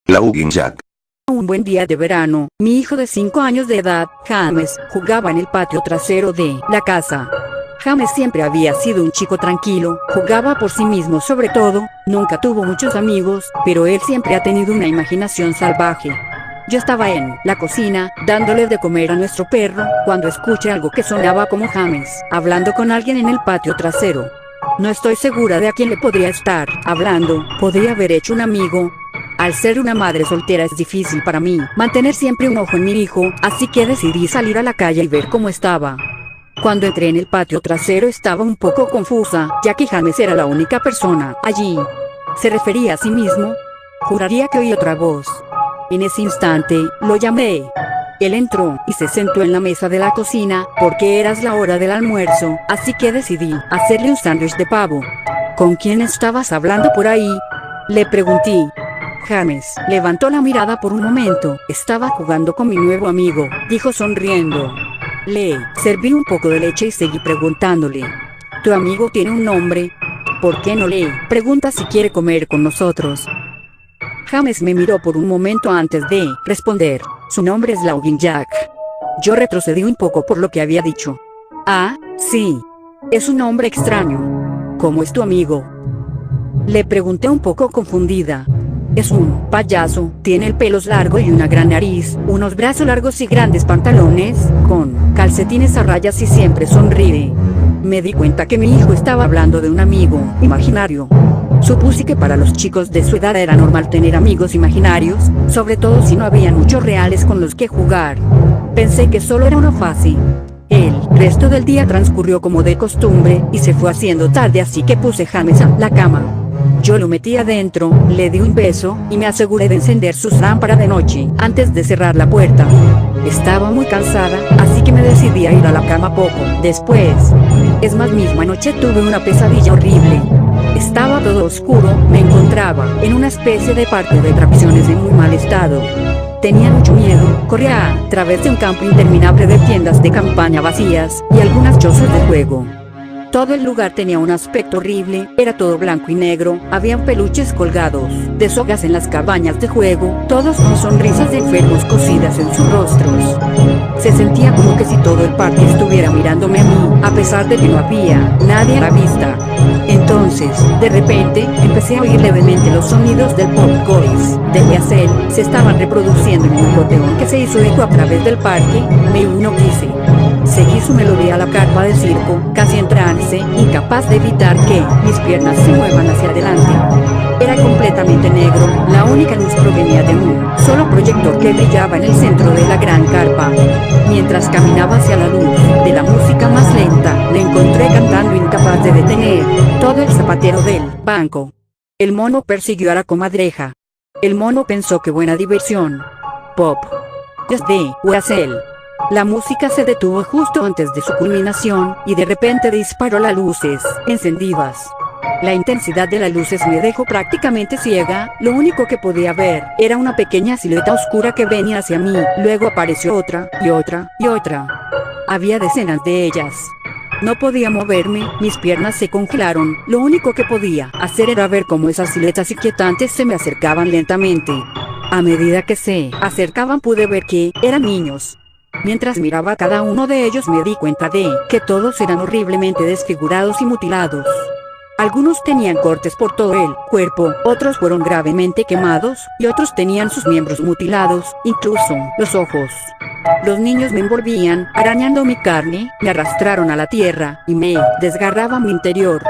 Laugin Jack. Un buen día de verano, mi hijo de 5 años de edad, James, jugaba en el patio trasero de la casa. James siempre había sido un chico tranquilo, jugaba por sí mismo sobre todo, nunca tuvo muchos amigos, pero él siempre ha tenido una imaginación salvaje. Yo estaba en la cocina, dándole de comer a nuestro perro, cuando escuché algo que sonaba como James, hablando con alguien en el patio trasero. No estoy segura de a quién le podría estar hablando, podría haber hecho un amigo. Al ser una madre soltera es difícil para mí mantener siempre un ojo en mi hijo, así que decidí salir a la calle y ver cómo estaba. Cuando entré en el patio trasero estaba un poco confusa, ya que James era la única persona allí. ¿Se refería a sí mismo? Juraría que oí otra voz. En ese instante, lo llamé. Él entró y se sentó en la mesa de la cocina, porque era la hora del almuerzo, así que decidí hacerle un sándwich de pavo. ¿Con quién estabas hablando por ahí?, le pregunté. James levantó la mirada por un momento. Estaba jugando con mi nuevo amigo, dijo sonriendo. Le serví un poco de leche y seguí preguntándole. ¿Tu amigo tiene un nombre? ¿Por qué no le preguntas si quiere comer con nosotros? James me miró por un momento antes de responder. Su nombre es Laugin Jack. Yo retrocedí un poco por lo que había dicho. Ah, sí. Es un nombre extraño. ¿Cómo es tu amigo?, le pregunté un poco confundida. Es un payaso, tiene el pelo largo y una gran nariz, unos brazos largos y grandes pantalones, con calcetines a rayas y siempre sonríe. Me di cuenta que mi hijo estaba hablando de un amigo imaginario. Supuse que para los chicos de su edad era normal tener amigos imaginarios, sobre todo si no había muchos reales con los que jugar. Pensé que solo era una fase. El resto del día transcurrió como de costumbre, y se fue haciendo tarde, así que puse James a la cama. Yo lo metí adentro, le di un beso, y me aseguré de encender sus lámparas de noche, antes de cerrar la puerta. Estaba muy cansada, así que me decidí a ir a la cama poco después. Es más, misma noche tuve una pesadilla horrible. Estaba todo oscuro, me encontraba en una especie de parque de atracciones en muy mal estado. Tenía mucho miedo, corría a través de un campo interminable de tiendas de campaña vacías, y algunas chozas de juego. Todo el lugar tenía un aspecto horrible, era todo blanco y negro, habían peluches colgados de sogas en las cabañas de juego, todos con sonrisas de enfermos cosidas en sus rostros. Se sentía como que si todo el parque estuviera mirándome a mí, a pesar de que no había nadie a la vista. Entonces, de repente, empecé a oír levemente los sonidos del pop goes de Weasel, se estaban reproduciendo en un boteón que se hizo eco a través del parque. Me no quise. Seguí su melodía a la carpa de circo, casi en trance, incapaz de evitar que mis piernas se muevan hacia adelante. Era completamente negro, la única luz provenía de un solo proyector que brillaba en el centro de la gran carpa. Mientras caminaba hacia la luz de la música más lenta, le encontré cantando, incapaz de detener todo el zapatero del banco. El mono persiguió a la comadreja. El mono pensó que buena diversión. Pop de Weasel. La música se detuvo justo antes de su culminación, y de repente disparó las luces encendidas. La intensidad de las luces me dejó prácticamente ciega, lo único que podía ver era una pequeña silueta oscura que venía hacia mí, luego apareció otra, y otra, y otra. Había decenas de ellas. No podía moverme, mis piernas se congelaron, lo único que podía hacer era ver cómo esas siluetas inquietantes se me acercaban lentamente. A medida que se acercaban pude ver que eran niños. Mientras miraba a cada uno de ellos me di cuenta de que todos eran horriblemente desfigurados y mutilados. Algunos tenían cortes por todo el cuerpo, otros fueron gravemente quemados, y otros tenían sus miembros mutilados, incluso los ojos. Los niños me envolvían, arañando mi carne, me arrastraron a la tierra, y me desgarraban mi interior.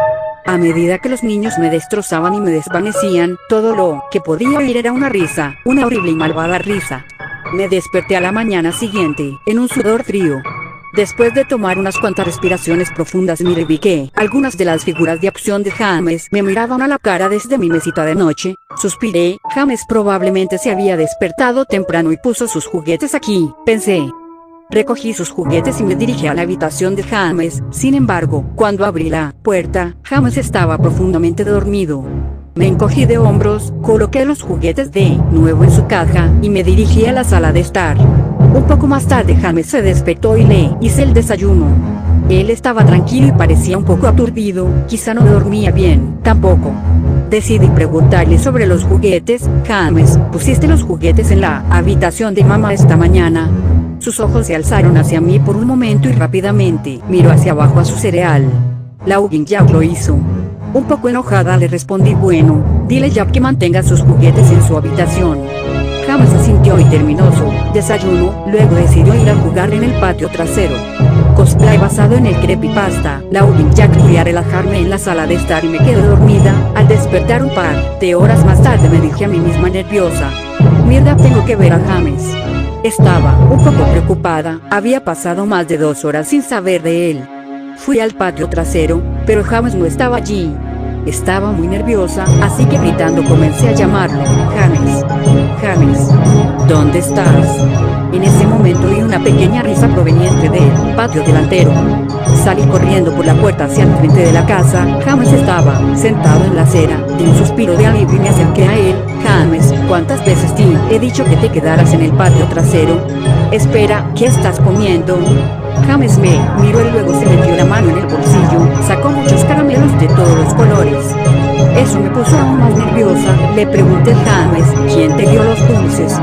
A medida que los niños me destrozaban y me desvanecían, todo lo que podía oír era una risa, una horrible y malvada risa. Me desperté a la mañana siguiente, en un sudor frío. Después de tomar unas cuantas respiraciones profundas miré y vi que algunas de las figuras de acción de James me miraban a la cara desde mi mesita de noche. Suspiré, James probablemente se había despertado temprano y puso sus juguetes aquí, pensé. Recogí sus juguetes y me dirigí a la habitación de James. Sin embargo, cuando abrí la puerta, James estaba profundamente dormido. Me encogí de hombros, coloqué los juguetes de nuevo en su caja, y me dirigí a la sala de estar. Un poco más tarde James se despertó y le hice el desayuno. Él estaba tranquilo y parecía un poco aturdido, quizá no dormía bien, tampoco. Decidí preguntarle sobre los juguetes. James, ¿pusiste los juguetes en la habitación de mamá esta mañana? Sus ojos se alzaron hacia mí por un momento y rápidamente miró hacia abajo a su cereal. La Hugging Jack lo hizo. Un poco enojada le respondí, bueno, dile Jack que mantenga sus juguetes en su habitación. James asintió y terminó su desayuno, luego decidió ir a jugar en el patio trasero. Cosplay basado en el creepypasta. La Hugging Jack. Fui a relajarme en la sala de estar y me quedé dormida. Al despertar un par de horas más tarde me dije a mí misma nerviosa: mierda, tengo que ver a James. Estaba un poco preocupada, había pasado más de 2 horas sin saber de él. Fui al patio trasero, pero James no estaba allí. Estaba muy nerviosa, así que gritando comencé a llamarlo. James, James, ¿dónde estás? En ese momento oí una pequeña risa proveniente del patio delantero. Salí corriendo por la puerta hacia el frente de la casa. James estaba sentado en la acera. Di un suspiro de alivio y me acerqué a él. James, ¿cuántas veces te he dicho que te quedaras en el patio trasero? Espera, ¿qué estás comiendo? James me miró y luego se metió la mano en el bolsillo, sacó muchos caramelos de todos los colores. Eso me puso aún más nerviosa. Le pregunté a James, ¿quién te dio los dulces?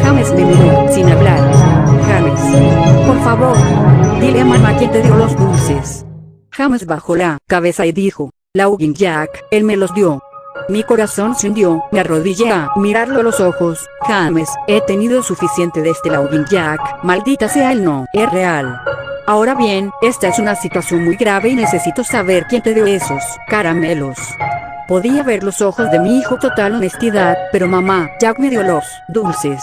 James me miró, sin hablar. James, por favor, dile a mamá quién te dio los dulces. James bajó la cabeza y dijo, la Hugging Jack, él me los dio. Mi corazón se hundió, me arrodillé a mirarlo a los ojos. James, he tenido suficiente de este Hugging Jack, maldita sea, él no es real. Ahora bien, esta es una situación muy grave y necesito saber quién te dio esos caramelos. Podía ver los ojos de mi hijo, total honestidad, pero mamá, Jack me dio los dulces.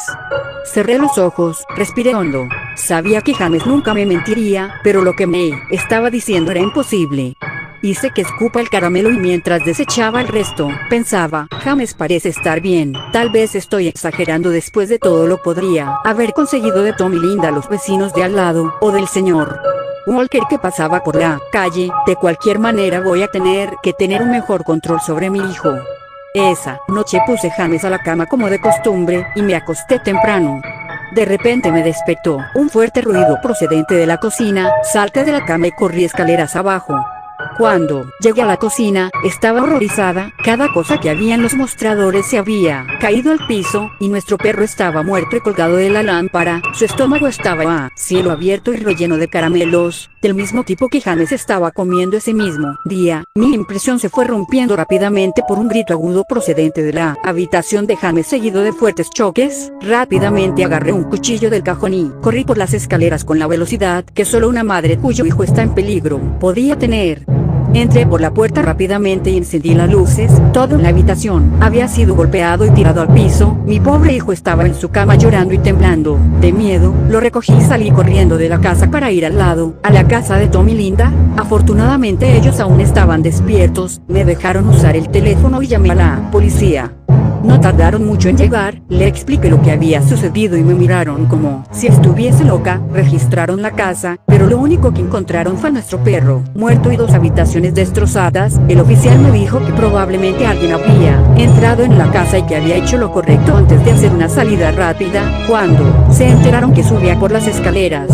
Cerré los ojos, respiré hondo. Sabía que James nunca me mentiría, pero lo que me estaba diciendo era imposible. Hice que escupa el caramelo y mientras desechaba el resto, pensaba, James parece estar bien, tal vez estoy exagerando, después de todo lo podría haber conseguido de Tom y Linda, los vecinos de al lado, o del señor Walker que pasaba por la calle. De cualquier manera voy a tener que tener un mejor control sobre mi hijo. Esa noche puse James a la cama como de costumbre, y me acosté temprano. De repente me despertó un fuerte ruido procedente de la cocina. Salté de la cama y corrí escaleras abajo. Cuando llegué a la cocina, estaba horrorizada. Cada cosa que había en los mostradores se había caído al piso, y nuestro perro estaba muerto y colgado de la lámpara. Su estómago estaba a cielo abierto y relleno de caramelos, del mismo tipo que James estaba comiendo ese mismo día. Mi impresión se fue rompiendo rápidamente por un grito agudo procedente de la habitación de James, seguido de fuertes choques. Rápidamente agarré un cuchillo del cajón y corrí por las escaleras con la velocidad que solo una madre cuyo hijo está en peligro podía tener. Entré por la puerta rápidamente y encendí las luces. Todo en la habitación había sido golpeado y tirado al piso. Mi pobre hijo estaba en su cama llorando y temblando de miedo. Lo recogí y salí corriendo de la casa para ir al lado, a la casa de Tom y Linda. Afortunadamente ellos aún estaban despiertos. Me dejaron usar el teléfono y llamé a la policía. No tardaron mucho en llegar. Le expliqué lo que había sucedido y me miraron como si estuviese loca. Registraron la casa, pero lo único que encontraron fue a nuestro perro muerto y 2 habitaciones destrozadas. El oficial me dijo que probablemente alguien había entrado en la casa y que había hecho lo correcto antes de hacer una salida rápida. Cuando se enteraron que subía por las escaleras,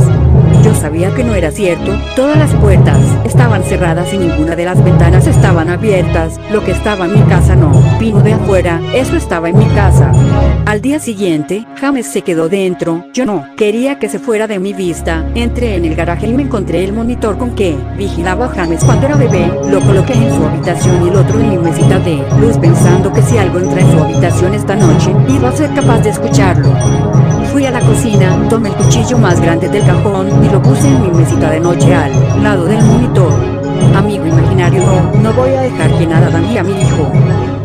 yo sabía que no era cierto. Todas las puertas estaban cerradas y ninguna de las ventanas estaban abiertas. Lo que estaba en mi casa no vino de afuera, eso estaba en mi casa. Al día siguiente, James se quedó dentro. Yo no quería que se fuera de mi vista. Entré en el garaje y me encontré el monitor con que vigilaba a James cuando era bebé. Lo coloqué en su habitación y el otro en mi mesita de luz, pensando que si algo entra en su habitación esta noche, iba a ser capaz de escucharlo. Fui a la cocina, tomé el cuchillo más grande del cajón y lo puse en mi mesita de noche al lado del monitor. Amigo imaginario, no voy a dejar que nada dañe a mi hijo.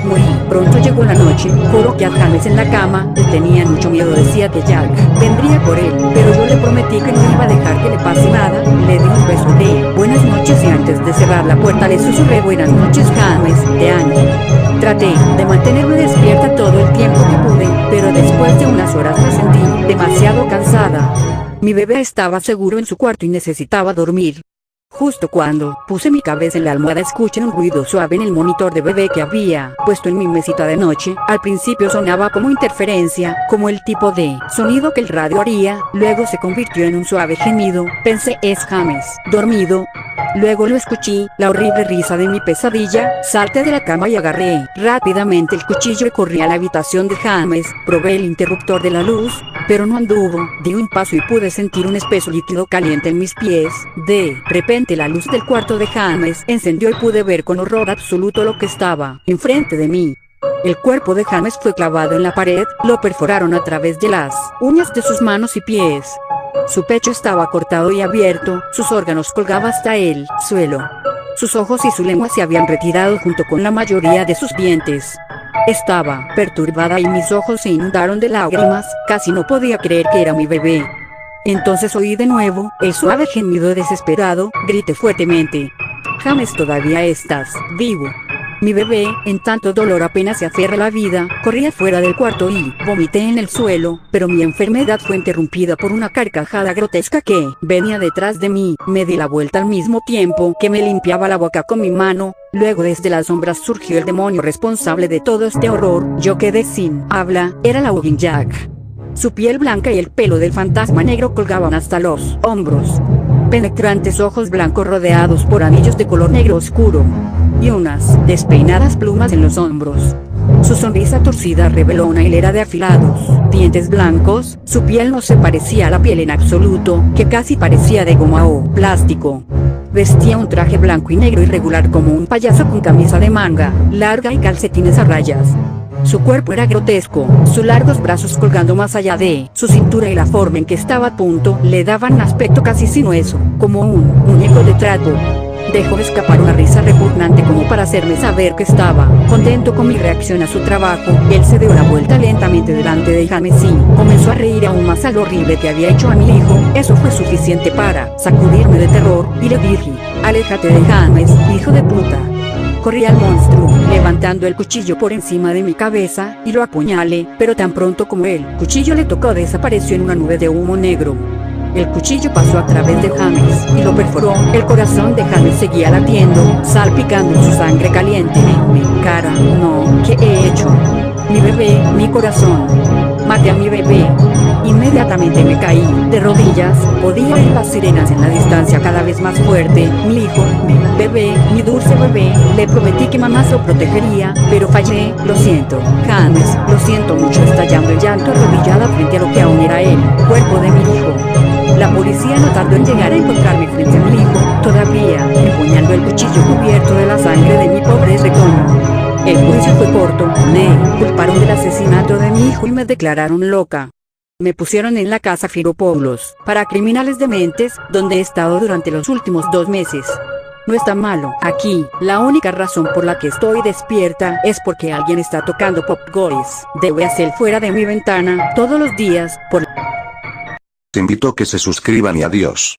Muy pronto llegó la noche. Coloqué a James en la cama. Él tenía mucho miedo, decía que Jack vendría por él, pero yo le prometí que no iba a dejar que le pase nada. Le di un beso de buenas noches y antes de cerrar la puerta le susurré buenas noches, James, te amo. Traté de mantenerme despierta todo el tiempo que pude, pero después de unas horas me sentí demasiado cansada. Mi bebé estaba seguro en su cuarto y necesitaba dormir. Justo cuando puse mi cabeza en la almohada, escuché un ruido suave en el monitor de bebé que había puesto en mi mesita de noche. Al principio sonaba como interferencia, como el tipo de sonido que el radio haría. Luego se convirtió en un suave gemido. Pensé, es James, dormido. Luego lo escuché, la horrible risa de mi pesadilla. Salté de la cama y agarré rápidamente el cuchillo y corrí a la habitación de James. Probé el interruptor de la luz, pero no anduvo. Di un paso y pude sentir un espeso líquido caliente en mis pies. De repente la luz del cuarto de James encendió y pude ver con horror absoluto lo que estaba enfrente de mí. El cuerpo de James fue clavado en la pared, lo perforaron a través de las uñas de sus manos y pies. Su pecho estaba cortado y abierto, sus órganos colgaban hasta el suelo. Sus ojos y su lengua se habían retirado junto con la mayoría de sus dientes. Estaba perturbada y mis ojos se inundaron de lágrimas, casi no podía creer que era mi bebé. Entonces oí de nuevo el suave gemido desesperado, grité fuertemente. James, todavía estás vivo. Mi bebé, en tanto dolor apenas se aferra a la vida, corría fuera del cuarto y vomité en el suelo, pero mi enfermedad fue interrumpida por una carcajada grotesca que venía detrás de mí. Me di la vuelta al mismo tiempo que me limpiaba la boca con mi mano. Luego desde las sombras surgió el demonio responsable de todo este horror. Yo quedé sin habla, era la Ouija Jack. Su piel blanca y el pelo del fantasma negro colgaban hasta los hombros. Penetrantes ojos blancos rodeados por anillos de color negro oscuro. Y unas despeinadas plumas en los hombros. Su sonrisa torcida reveló una hilera de afilados dientes blancos. Su piel no se parecía a la piel en absoluto, que casi parecía de goma o plástico. Vestía un traje blanco y negro irregular como un payaso con camisa de manga larga y calcetines a rayas. Su cuerpo era grotesco, sus largos brazos colgando más allá de su cintura y la forma en que estaba a punto le daban un aspecto casi sinuoso, como un muñeco de trapo. Dejó escapar una risa repugnante como para hacerme saber que estaba contento con mi reacción a su trabajo. Él se dio la vuelta lentamente delante de James y comenzó a reír aún más al horrible que había hecho a mi hijo. Eso fue suficiente para sacudirme de terror, y le dije: aléjate de James, hijo de puta. Corrí al monstruo, levantando el cuchillo por encima de mi cabeza, y lo apuñalé, pero tan pronto como el cuchillo le tocó desapareció en una nube de humo negro. El cuchillo pasó a través de James y lo perforó. El corazón de James seguía latiendo, salpicando su sangre caliente en mi cara. No, ¿qué he hecho? Mi bebé, mi corazón. Maté a mi bebé. Inmediatamente me caí de rodillas. Podía oír las sirenas en la distancia cada vez más fuerte. Mi hijo, mi bebé, mi dulce bebé. Le prometí que mamá lo protegería, pero fallé. Lo siento, James, lo siento mucho. Estallando en llanto arrodillada frente a lo que aún era el cuerpo de mi hijo. La policía no tardó en llegar a encontrarme frente a mi hijo, todavía empuñando el cuchillo cubierto de la sangre de mi pobre retoño. El juicio fue corto, me culparon del asesinato de mi hijo y me declararon loca. Me pusieron en la casa Firopoulos, para criminales dementes, donde he estado durante los últimos 2 meses. No está malo aquí, la única razón por la que estoy despierta es porque alguien está tocando Pop Goes de Weasel fuera de mi ventana, todos los días, por Te invito a que se suscriban y adiós.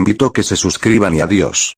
invito a que se suscriban y adiós.